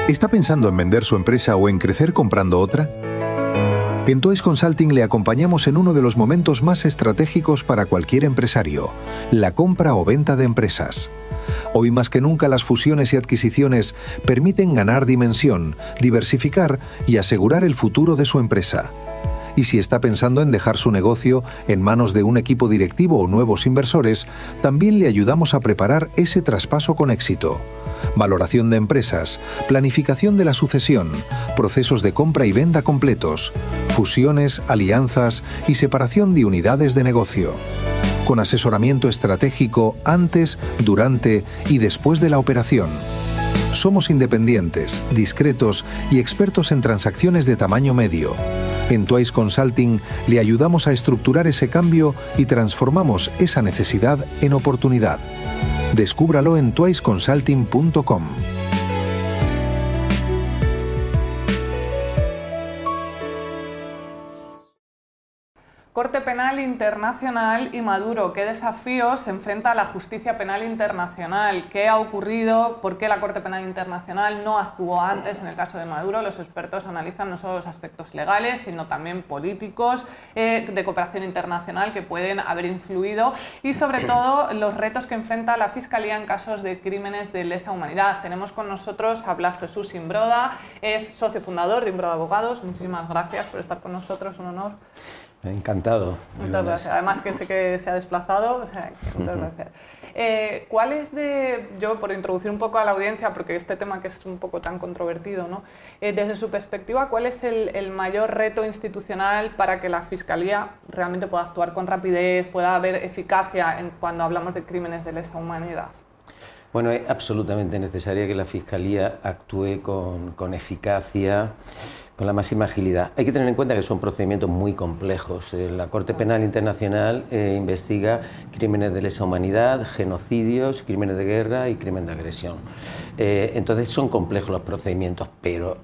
¿Está pensando en vender su empresa o en crecer comprando otra? En Twice Consulting le acompañamos en uno de los momentos más estratégicos para cualquier empresario, la compra o venta de empresas. Hoy más que nunca las fusiones y adquisiciones permiten ganar dimensión, diversificar y asegurar el futuro de su empresa. Y si está pensando en dejar su negocio en manos de un equipo directivo o nuevos inversores, también le ayudamos a preparar ese traspaso con éxito. Valoración de empresas, planificación de la sucesión, procesos de compra y venta completos, fusiones, alianzas y separación de unidades de negocio. Con asesoramiento estratégico antes, durante y después de la operación. Somos independientes, discretos y expertos en transacciones de tamaño medio. En Twice Consulting le ayudamos a estructurar ese cambio y transformamos esa necesidad en oportunidad. Descúbralo en twiceconsulting.com. Corte Penal Internacional y Maduro. ¿Qué desafíos se enfrenta a la justicia penal internacional? ¿Qué ha ocurrido? ¿Por qué la Corte Penal Internacional no actuó antes en el caso de Maduro? Los expertos analizan no solo los aspectos legales, sino también políticos, de cooperación internacional que pueden haber influido y sobre todo los retos que enfrenta la Fiscalía en casos de crímenes de lesa humanidad. Tenemos con nosotros a Blas Jesús Imbroda, es socio fundador de Imbroda Abogados. Muchísimas gracias por estar con nosotros, un honor. Encantado. Muchas gracias. Además que sé que se ha desplazado, o sea, muchas gracias. ¿Cuál es yo por introducir un poco a la audiencia, porque este tema que es un poco tan controvertido, ¿no? Desde su perspectiva, ¿cuál es el mayor reto institucional para que la Fiscalía realmente pueda actuar con rapidez, pueda haber eficacia cuando hablamos de crímenes de lesa humanidad? Bueno, es absolutamente necesario que la Fiscalía actúe con eficacia, con la máxima agilidad. Hay que tener en cuenta que son procedimientos muy complejos. La Corte Penal Internacional investiga crímenes de lesa humanidad, genocidios, crímenes de guerra y crímenes de agresión. Entonces son complejos los procedimientos, pero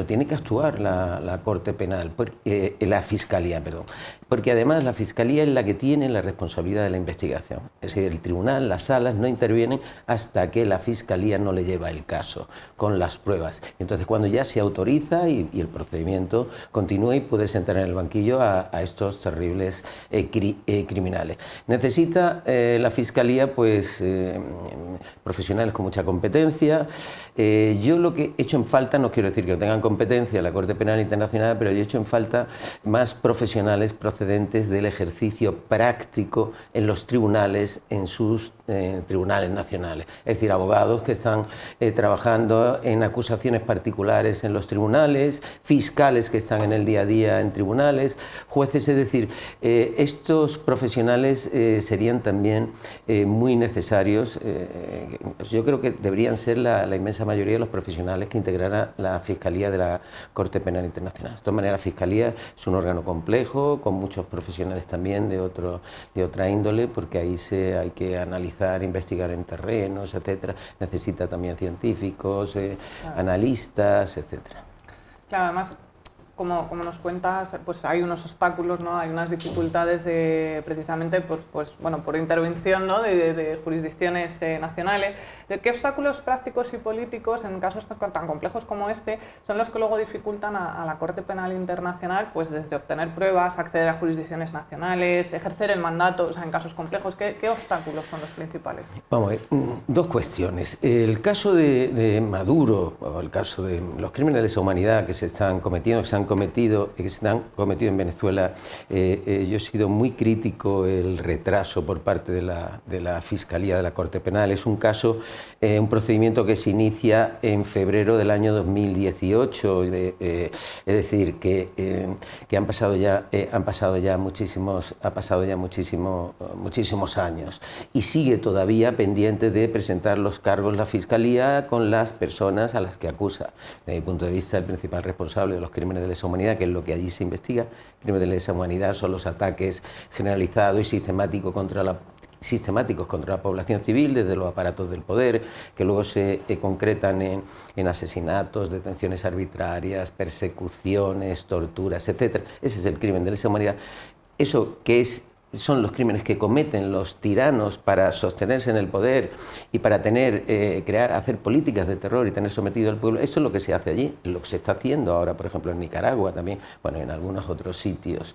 tiene que actuar la Corte Penal, la Fiscalía, perdón. Porque además la Fiscalía es la que tiene la responsabilidad de la investigación. Es decir, el tribunal, las salas no intervienen hasta que la Fiscalía no le lleva el caso con las pruebas. Entonces cuando ya se autoriza y el procedimiento continúa y puede sentar en el banquillo a estos terribles criminales. Necesita la Fiscalía pues profesionales con mucha competencia. Yo lo que he hecho en falta, no quiero decir que no tengan competencia la Corte Penal Internacional, pero yo he hecho en falta más profesionales procedentes del ejercicio práctico en los tribunales, en sus tribunales nacionales. Es decir, abogados que están trabajando en acusaciones particulares en los tribunales, fiscales que están en el día a día en tribunales, jueces, es decir, estos profesionales serían también muy necesarios. Yo creo que deberían ser la inmensa mayoría de los profesionales que integrara la Fiscalía de la Corte Penal Internacional. De todas maneras, la Fiscalía es un órgano complejo, con muchos profesionales también de otra índole, porque ahí hay que analizar, investigar en terrenos, etcétera. Necesita también científicos, claro, analistas, etcétera. Claro, además, como nos cuentas, pues hay unos obstáculos, ¿no? Hay unas dificultades precisamente por intervención, ¿no? de jurisdicciones nacionales. ¿De qué obstáculos prácticos y políticos en casos tan complejos como este son los que luego dificultan a la Corte Penal Internacional, pues desde obtener pruebas, acceder a jurisdicciones nacionales, ejercer el mandato, o sea, en casos complejos? ¿Qué obstáculos son los principales? Vamos a ver, dos cuestiones. El caso de Maduro, o el caso de los crímenes de lesa humanidad que se están cometiendo, que se han cometido en Venezuela, yo he sido muy crítico el retraso por parte de la Fiscalía de la Corte Penal. Es un caso, un procedimiento que se inicia en febrero del año 2018, es decir, que han pasado ya muchísimos años y sigue todavía pendiente de presentar los cargos la Fiscalía con las personas a las que acusa. Desde mi punto de vista, el principal responsable de los crímenes de lesa humanidad, que es lo que allí se investiga, crímenes de lesa humanidad son los ataques generalizados y sistemáticos contra la población civil desde los aparatos del poder, que luego se concretan en asesinatos, detenciones arbitrarias, persecuciones, torturas, etc. Ese es el crimen de lesa humanidad. Eso que es son los crímenes que cometen los tiranos para sostenerse en el poder y para hacer políticas de terror y tener sometido al pueblo. Esto es lo que se hace allí, lo que se está haciendo ahora, por ejemplo, en Nicaragua también, bueno, en algunos otros sitios.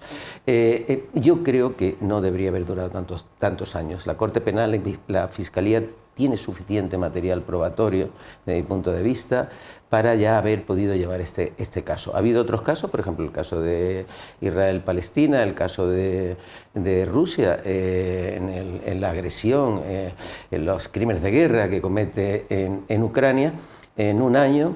Yo creo que no debería haber durado tantos años. La Corte Penal, la Fiscalía tiene suficiente material probatorio, desde mi punto de vista, para ya haber podido llevar este caso. Ha habido otros casos, por ejemplo, el caso de Israel-Palestina, el caso de Rusia, en la agresión, en los crímenes de guerra que comete en Ucrania. En un año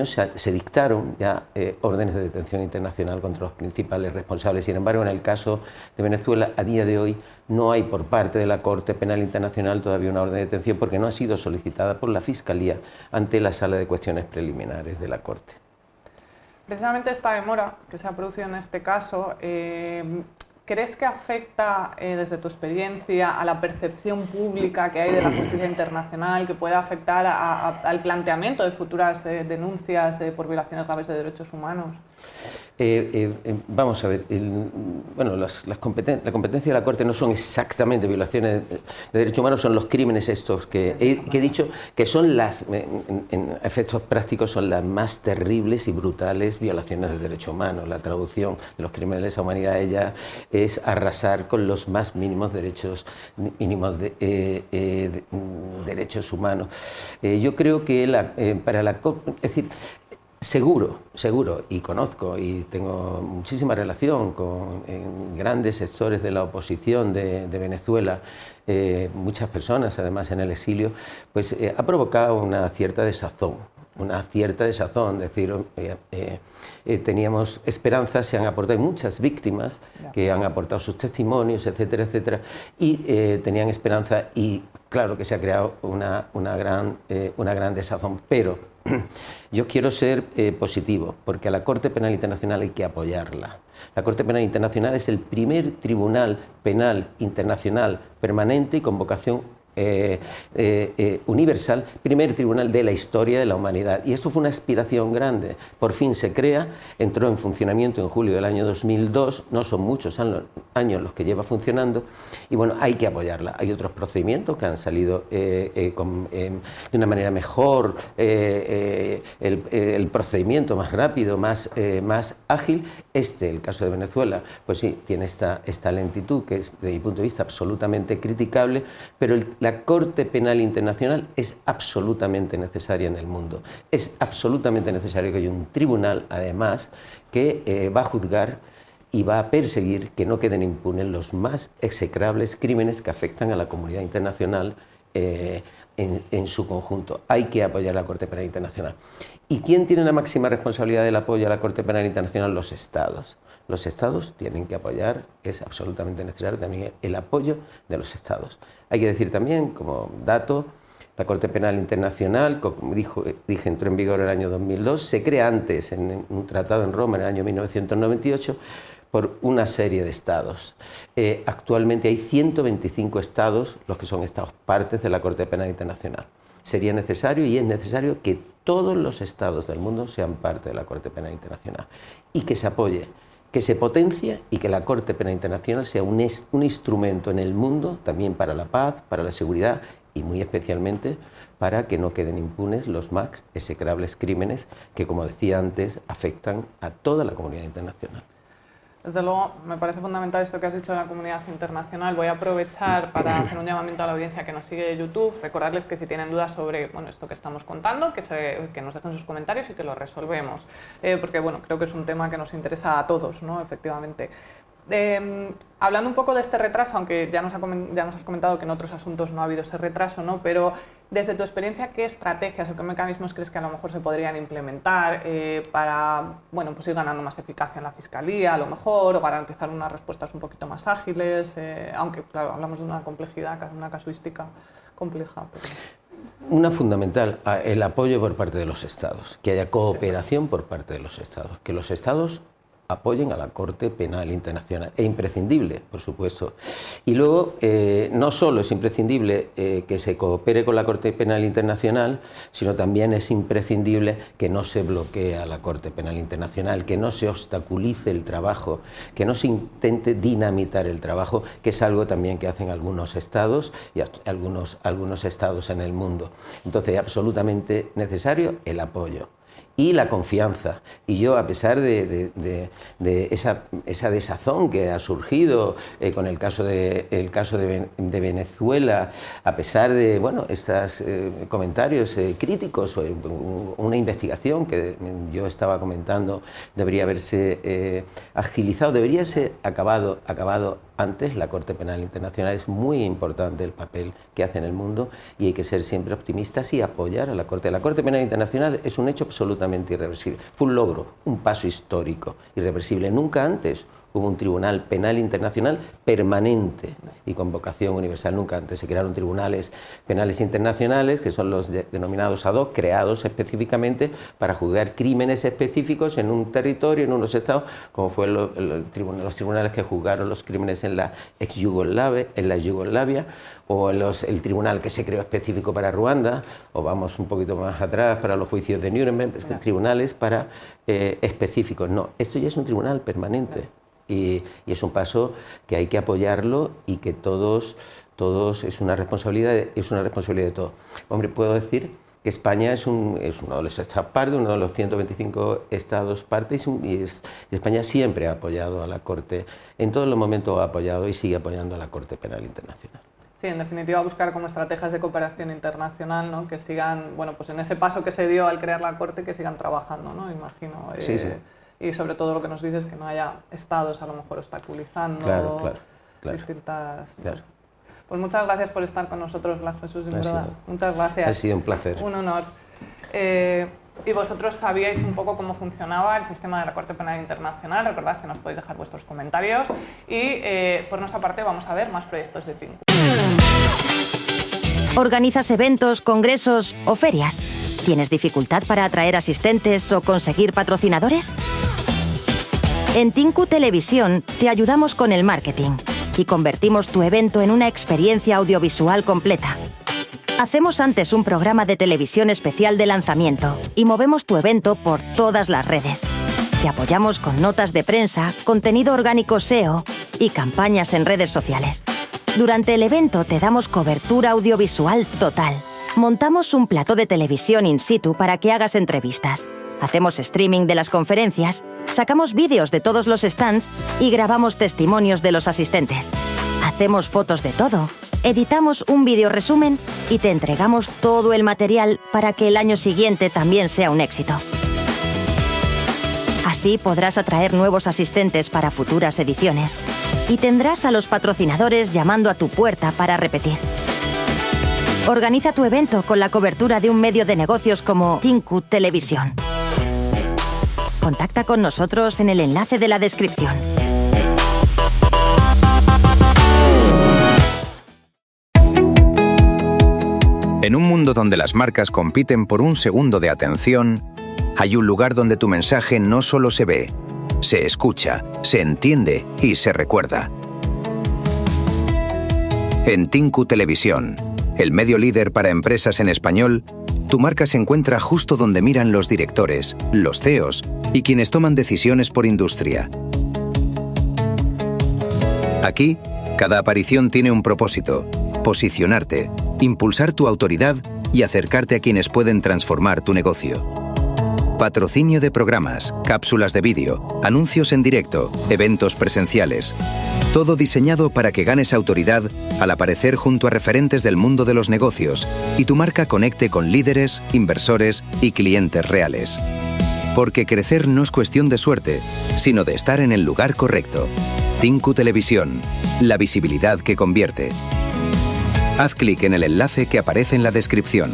se dictaron ya órdenes de detención internacional contra los principales responsables. Sin embargo, en el caso de Venezuela, a día de hoy, no hay por parte de la Corte Penal Internacional todavía una orden de detención porque no ha sido solicitada por la Fiscalía ante la Sala de Cuestiones Preliminares de la Corte. Precisamente esta demora que se ha producido en este caso, ¿crees que afecta, desde tu experiencia, a la percepción pública que hay de la justicia internacional, que puede afectar al planteamiento de futuras denuncias por violaciones graves de derechos humanos? Vamos a ver, la competencia de la Corte no son exactamente violaciones de derechos humanos, son los crímenes estos que he dicho, que son en efectos prácticos, son las más terribles y brutales violaciones de derechos humanos. La traducción de los crímenes de lesa humanidad es arrasar con los más mínimos derechos derechos humanos. Yo creo que para la COP, es decir, seguro, y conozco y tengo muchísima relación con grandes sectores de la oposición de Venezuela, muchas personas además en el exilio, pues ha provocado una cierta desazón, es decir, teníamos esperanzas, se han aportado muchas víctimas que han aportado sus testimonios, etcétera, etcétera, y tenían esperanza y claro que se ha creado una gran desazón, pero yo quiero ser positivo, porque a la Corte Penal Internacional hay que apoyarla. La Corte Penal Internacional es el primer tribunal penal internacional permanente y con vocación universal, primer tribunal de la historia de la humanidad. Y esto fue una aspiración grande. Por fin se crea, entró en funcionamiento en julio del año 2002, no son muchos años los que lleva funcionando, y bueno, hay que apoyarla. Hay otros procedimientos que han salido de una manera mejor, el procedimiento más rápido, más ágil. El caso de Venezuela, pues sí, tiene esta lentitud que es, desde mi punto de vista, absolutamente criticable, pero la Corte Penal Internacional es absolutamente necesaria en el mundo. Es absolutamente necesario que haya un tribunal, además, que va a juzgar y va a perseguir que no queden impunes los más execrables crímenes que afectan a la comunidad internacional en su conjunto. Hay que apoyar a la Corte Penal Internacional. ¿Y quién tiene la máxima responsabilidad del apoyo a la Corte Penal Internacional? Los Estados. Los Estados tienen que apoyar, es absolutamente necesario también el apoyo de los Estados. Hay que decir también, como dato, la Corte Penal Internacional, como dije, entró en vigor en el año 2002, se crea antes en un tratado en Roma en el año 1998 por una serie de estados. Actualmente hay 125 estados, los que son estados partes de la Corte Penal Internacional. Sería necesario y es necesario que todos los estados del mundo sean parte de la Corte Penal Internacional y que se apoye, que se potencie y que la Corte Penal Internacional sea un instrumento en el mundo también para la paz, para la seguridad y muy especialmente para que no queden impunes los más execrables crímenes que, como decía antes, afectan a toda la comunidad internacional. Desde luego, me parece fundamental esto que has dicho de la comunidad internacional. Voy a aprovechar para hacer un llamamiento a la audiencia que nos sigue de YouTube, recordarles que si tienen dudas sobre esto que estamos contando, que nos dejen sus comentarios y que lo resolvemos, porque creo que es un tema que nos interesa a todos, ¿no? Efectivamente. Hablando un poco de este retraso, aunque ya nos has comentado que en otros asuntos no ha habido ese retraso, ¿no? Pero desde tu experiencia, ¿qué estrategias o qué mecanismos crees que a lo mejor se podrían implementar para ir ganando más eficacia en la Fiscalía, a lo mejor, o garantizar unas respuestas un poquito más ágiles? Aunque, claro, hablamos de una complejidad, una casuística compleja. Pero... Una fundamental, el apoyo por parte de los Estados, que haya cooperación por parte de los Estados, que los Estados apoyen a la Corte Penal Internacional. Es imprescindible, por supuesto. Y luego, no solo es imprescindible que se coopere con la Corte Penal Internacional, sino también es imprescindible que no se bloquee a la Corte Penal Internacional, que no se obstaculice el trabajo, que no se intente dinamitar el trabajo, que es algo también que hacen algunos estados y algunos estados en el mundo. Entonces, es absolutamente necesario el apoyo y la confianza. Y yo, a pesar de esa desazón que ha surgido con el caso de Venezuela, a pesar de estos comentarios críticos, una investigación que yo estaba comentando debería haberse agilizado, debería ser acabado antes. La Corte Penal Internacional es muy importante el papel que hace en el mundo y hay que ser siempre optimistas y apoyar a la Corte. La Corte Penal Internacional es un hecho absolutamente irreversible. Fue un logro, un paso histórico, irreversible. Nunca antes hubo un tribunal penal internacional permanente y con vocación universal. Nunca antes se crearon tribunales penales internacionales, que son los denominados ad hoc, creados específicamente para juzgar crímenes específicos en un territorio, en unos estados, como fue los tribunales que juzgaron los crímenes en la ex Yugoslavia, o el tribunal que se creó específico para Ruanda, o vamos un poquito más atrás para los juicios de Nuremberg, tribunales para específicos. No, esto ya es un tribunal permanente. Y es un paso que hay que apoyarlo y que todos es una responsabilidad de todos. Hombre, puedo decir que España es uno de los estados parte, uno de los 125 estados parte, y España siempre ha apoyado a la Corte, en todos los momentos ha apoyado y sigue apoyando a la Corte Penal Internacional. Sí, en definitiva buscar como estrategias de cooperación internacional, ¿no? Que sigan, pues en ese paso que se dio al crear la Corte, que sigan trabajando, ¿no? Imagino. Sí. Y sobre todo lo que nos dices, que no haya estados a lo mejor obstaculizando claro. distintas... Claro. Pues muchas gracias por estar con nosotros, Blas Jesús, verdad. Muchas gracias. Ha sido un placer. Un honor. Y vosotros sabíais un poco cómo funcionaba el sistema de la Corte Penal Internacional. Recordad que nos podéis dejar vuestros comentarios. Y por nuestra parte vamos a ver más proyectos de Tinku. ¿Organizas eventos, congresos o ferias? ¿Tienes dificultad para atraer asistentes o conseguir patrocinadores? En Tinku Televisión te ayudamos con el marketing y convertimos tu evento en una experiencia audiovisual completa. Hacemos antes un programa de televisión especial de lanzamiento y movemos tu evento por todas las redes. Te apoyamos con notas de prensa, contenido orgánico SEO y campañas en redes sociales. Durante el evento te damos cobertura audiovisual total. Montamos un plató de televisión in situ para que hagas entrevistas. Hacemos streaming de las conferencias, sacamos vídeos de todos los stands y grabamos testimonios de los asistentes. Hacemos fotos de todo, editamos un vídeo resumen y te entregamos todo el material para que el año siguiente también sea un éxito. Así podrás atraer nuevos asistentes para futuras ediciones y tendrás a los patrocinadores llamando a tu puerta para repetir. Organiza tu evento con la cobertura de un medio de negocios como Tinku Televisión. Contacta con nosotros en el enlace de la descripción. En un mundo donde las marcas compiten por un segundo de atención, hay un lugar donde tu mensaje no solo se ve, se escucha, se entiende y se recuerda. En Tinku Televisión, el medio líder para empresas en español, tu marca se encuentra justo donde miran los directores, los CEOs y quienes toman decisiones por industria. Aquí, cada aparición tiene un propósito: posicionarte, impulsar tu autoridad y acercarte a quienes pueden transformar tu negocio. Patrocinio de programas, cápsulas de vídeo, anuncios en directo, eventos presenciales. Todo diseñado para que ganes autoridad al aparecer junto a referentes del mundo de los negocios y tu marca conecte con líderes, inversores y clientes reales. Porque crecer no es cuestión de suerte, sino de estar en el lugar correcto. Tinku Televisión, la visibilidad que convierte. Haz clic en el enlace que aparece en la descripción.